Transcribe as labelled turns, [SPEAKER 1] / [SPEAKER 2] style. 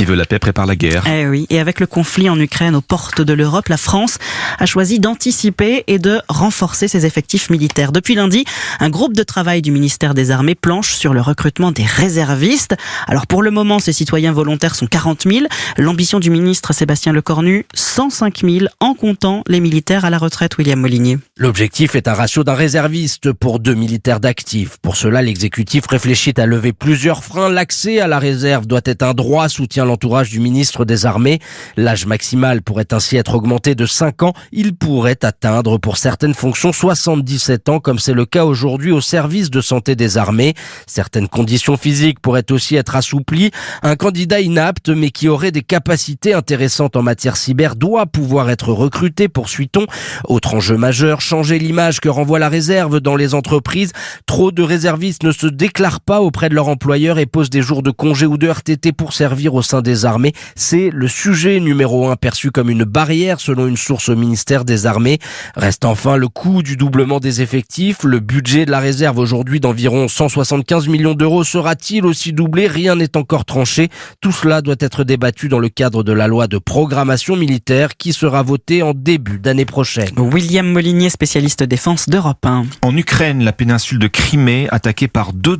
[SPEAKER 1] Qui veut la paix prépare la guerre.
[SPEAKER 2] Eh oui, et avec le conflit en Ukraine aux portes de l'Europe, la France a choisi d'anticiper et de renforcer ses effectifs militaires. Depuis lundi, un groupe de travail du ministère des Armées planche sur le recrutement des réservistes. Alors pour le moment, ces citoyens volontaires sont 40 000. L'ambition du ministre Sébastien Lecornu, 105 000 en comptant les militaires à la retraite. William Molinier.
[SPEAKER 3] L'objectif est un ratio d'un réserviste pour 2 militaires d'actifs. Pour cela, l'exécutif réfléchit à lever plusieurs freins. L'accès à la réserve doit être un droit, soutient l'entourage du ministre des Armées. L'âge maximal pourrait ainsi être augmenté de 5 ans. Il pourrait atteindre pour certaines fonctions 77 ans, comme c'est le cas aujourd'hui au service de santé des armées. Certaines conditions physiques pourraient aussi être assouplies. Un candidat inapte, mais qui aurait des capacités intéressantes en matière cyber, doit pouvoir être recruté, poursuit-on. Autre enjeu majeur, changer l'image que renvoie la réserve dans les entreprises. Trop de réservistes ne se déclarent pas auprès de leur employeur et posent des jours de congé ou de RTT pour servir au sein des armées. C'est le sujet numéro 1 perçu comme une barrière selon une source au ministère des Armées. Reste enfin le coût du doublement des effectifs. Le budget de la réserve aujourd'hui d'environ 175 millions d'euros sera-t-il aussi doublé? Rien n'est encore tranché. Tout cela doit être débattu dans le cadre de la loi de programmation militaire qui sera votée en début d'année prochaine.
[SPEAKER 2] William Molinier, spécialiste défense d'Europe 1.
[SPEAKER 1] En Ukraine, la péninsule de Crimée, attaquée par 2